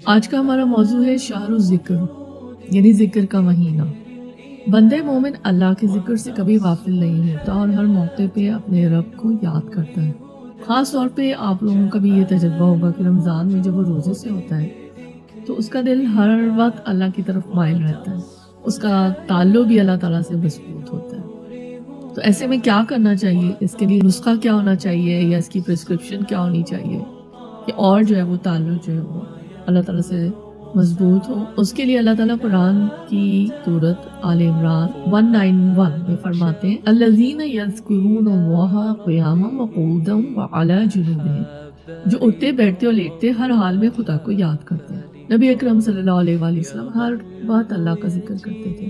آج کا ہمارا موضوع ہے شہر الذکر، یعنی ذکر کا مہینہ۔ بندے مومن اللہ کے ذکر سے کبھی غافل نہیں ہوتا اور ہر موقع پہ اپنے رب کو یاد کرتا ہے۔ خاص طور پہ آپ لوگوں کا بھی یہ تجربہ ہوگا کہ رمضان میں جب وہ روزے سے ہوتا ہے تو اس کا دل ہر وقت اللہ کی طرف مائل رہتا ہے، اس کا تعلق بھی اللہ تعالیٰ سے مضبوط ہوتا ہے۔ تو ایسے میں کیا کرنا چاہیے، اس کے لیے نسخہ کیا ہونا چاہیے یا اس کی پرسکرپشن کیا ہونی چاہیے کہ اور جو ہے وہ تعلق جو ہے وہ اللہ تعالیٰ سے مضبوط ہو؟ اس کے لیے اللہ تعالیٰ قرآن کی سورت آل عمران 191 میں فرماتے ہیں الذین یذکرون اللہ قیاما وقعودا وعلی جنوبہم، جو اٹھتے بیٹھتے اور لیٹتے ہر حال میں خدا کو یاد کرتے ہیں۔ نبی اکرم صلی اللہ علیہ وآلہ وسلم ہر بات اللہ کا ذکر کرتے تھے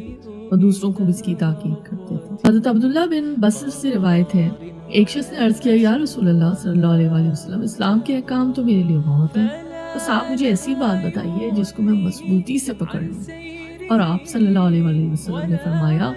اور دوسروں کو بھی اس کی تاکید کرتے تھے۔ حضرت عبداللہ بن بصر سے روایت ہے، ایک شخص نے عرض کیا یا رسول اللہ صلی اللہ علیہ وآلہ وسلم، اسلام کے احکام تو میرے لیے بہت ہیں، بس آپ مجھے ایسی بات بتائیے جس کو میں مضبوطی سے پکڑ لوں۔ اور آپ صلی اللہ علیہ وآلہ وسلم نے فرمایا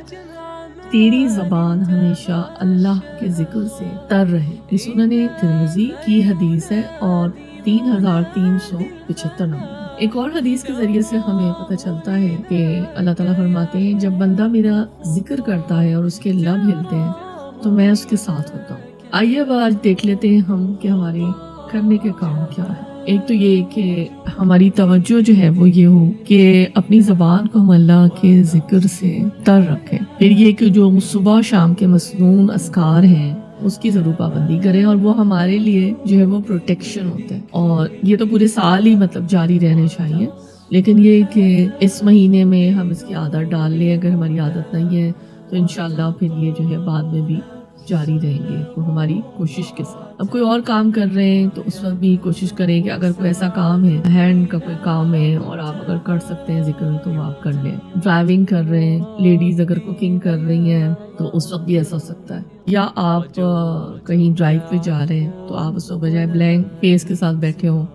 تیری زبان ہمیشہ اللہ کے ذکر سے تر رہے۔ یہ سنن ترمذی کی حدیث ہے اور 3375 نمبر۔ ایک اور حدیث کے ذریعے سے ہمیں پتہ چلتا ہے کہ اللہ تعالیٰ فرماتے ہیں جب بندہ میرا ذکر کرتا ہے اور اس کے لب ہلتے ہیں تو میں اس کے ساتھ ہوتا ہوں۔ آئیے اب آج دیکھ لیتے ہیں ہم کہ ہمارے کرنے کے کام کیا ہے۔ ایک تو یہ کہ ہماری توجہ جو ہے وہ یہ ہو کہ اپنی زبان کو ہم اللہ کے ذکر سے تر رکھیں۔ پھر یہ کہ جو صبح شام کے مسنون اذکار ہیں اس کی ضرور پابندی کریں، اور وہ ہمارے لیے جو ہے وہ پروٹیکشن ہوتا ہے، اور یہ تو پورے سال ہی مطلب جاری رہنے چاہیے۔ لیکن یہ کہ اس مہینے میں ہم اس کی عادت ڈال لیں، اگر ہماری عادت نہیں ہے تو انشاءاللہ پھر یہ جو ہے بعد میں بھی جاری رہیں گے، وہ ہماری کوشش کے ساتھ۔ اب کوئی اور کام کر رہے ہیں تو اس وقت بھی کوشش کریں کہ اگر کوئی ایسا کام ہے، ہینڈ کا کوئی کام ہے اور آپ اگر کر سکتے ہیں ذکر تو وہ آپ کر لیں۔ ڈرائیونگ کر رہے ہیں لیڈیز، اگر کوکنگ کر رہی ہیں تو اس وقت بھی ایسا ہو سکتا ہے، یا آپ کہیں ڈرائیو پہ جا رہے ہیں تو آپ اس وقت بجائے بلینک فیس کے ساتھ بیٹھے ہوں،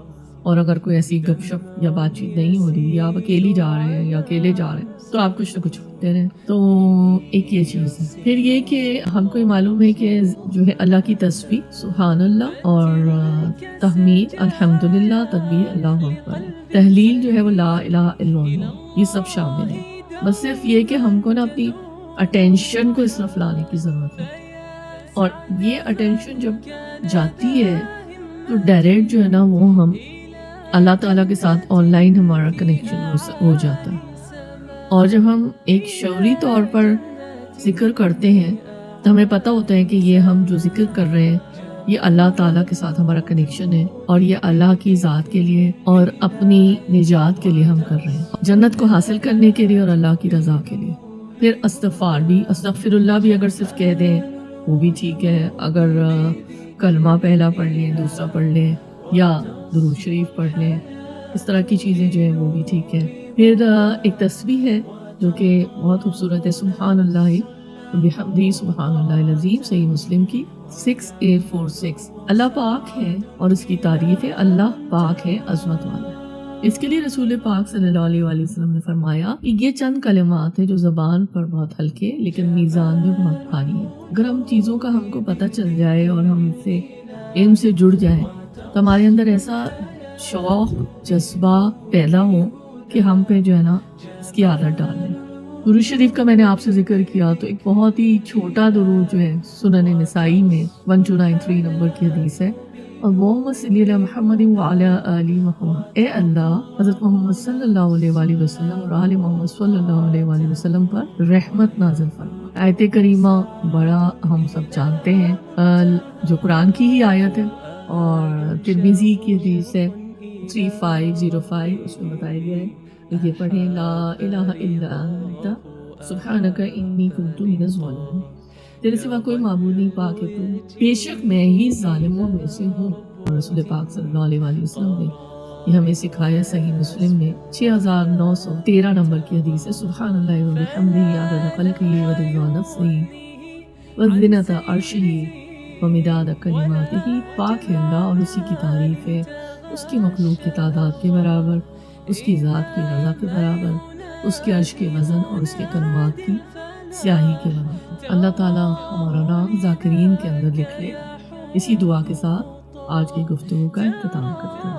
اور اگر کوئی ایسی گپ شپ یا بات چیت نہیں ہو رہی یا آپ اکیلی جا رہے ہیں یا اکیلے جا رہے ہیں تو آپ کچھ نہ کچھ ہوتے رہیں۔ تو ایک یہ چیز ہے۔ پھر یہ کہ ہم کو معلوم ہے کہ جو ہے اللہ کی تسبیح سبحان اللہ اور تحمید الحمدللہ، تکبیر اللہ اکبر، تحلیل جو ہے وہ لا الہ الا اللہ، یہ سب شامل ہے۔ بس صرف یہ کہ ہم کو نا اپنی اٹینشن کو اس طرف لانے کی ضرورت ہے، اور یہ اٹینشن جب جاتی ہے تو ڈائریکٹ جو ہے نا وہ ہم اللہ تعالیٰ کے ساتھ آن لائن ہمارا کنیکشن ہو جاتا ہے۔ اور جب ہم ایک شعوری طور پر ذکر کرتے ہیں تو ہمیں پتہ ہوتا ہے کہ یہ ہم جو ذکر کر رہے ہیں یہ اللہ تعالیٰ کے ساتھ ہمارا کنیکشن ہے، اور یہ اللہ کی ذات کے لیے اور اپنی نجات کے لیے ہم کر رہے ہیں، جنت کو حاصل کرنے کے لیے اور اللہ کی رضا کے لیے۔ پھر استغفار بھی، استغفر اللہ بھی اگر صرف کہہ دیں وہ بھی ٹھیک ہے، اگر کلمہ پہلا پڑھ لیں، دوسرا پڑھ لیں، یا درود شریف پڑھ لیں، اس طرح کی چیزیں جو ہیں وہ بھی ٹھیک ہے۔ پھر ایک تسبیح ہے جو کہ بہت خوبصورت ہے، سبحان اللہ بحمدہ سبحان اللہ العظیم، صحیح مسلم کی 6846۔ اللہ پاک ہے اور اس کی تعریف ہے، اللہ پاک ہے، عظمت والا ہے۔ اس کے لیے رسول پاک صلی اللہ علیہ وآلہ وسلم نے فرمایا کہ یہ چند کلمات ہیں جو زبان پر بہت ہلکے لیکن میزان میں بہت بھاری ہیں۔ اگر ہم چیزوں کا ہم کو پتہ چل جائے اور ہم سے علم سے جڑ جائیں تو ہمارے اندر ایسا شوق جذبہ پیدا ہو کہ ہم پہ جو ہے نا اس کی عادت ڈالیں۔ درود شریف کا میں نے آپ سے ذکر کیا تو ایک بہت ہی چھوٹا درود جو ہے سنن نسائی میں 1293 نمبر کی حدیث ہے، اللہم صلی علی محمد وعلی آل محمد، اے اللہ حضرت محمد صلی اللہ علیہ وآلہ وسلم اور آل محمد صلی اللہ علیہ وآلہ وسلم پر رحمت نازل فرما۔ آیت کریمہ بڑا ہم سب جانتے ہیں، جو قرآن کی ہی آیت ہے، اور ترمذی کی حدیث ہے 3505، اس میں بتایا گیا ہے یہ پڑھیں لا الہ الا انت سبحانک انی کنت من الظالمین، تیرے سوا کوئی معبود نہیں، پاک ہے تو بے شک میں ہی ظالموں میں سے ہوں۔ اور رسول پاک صلی اللہ علیہ وآلہ وسلم نے یہ ہمیں سکھایا، صحیح مسلم میں 6913 نمبر کی حدیث ہے، سبحان اللہ و بحمدہ عدد خلقہ و رضا نفسہ و زنۃ عرشہ و مداد کلماتہ، پاک ہے اللہ اور اسی کی تعریف ہے اس کی مخلوق کی تعداد کے برابر، اس کی ذات کی رضا کے برابر، اس کے عرش کے وزن اور اس کے کلمات کی سیاہی کے برابر۔ اللہ تعالیٰ ہمارا نام ذاکرین کے اندر لکھ لے۔ اسی دعا کے ساتھ آج کی گفتگو کا اختتام کرتے ہیں۔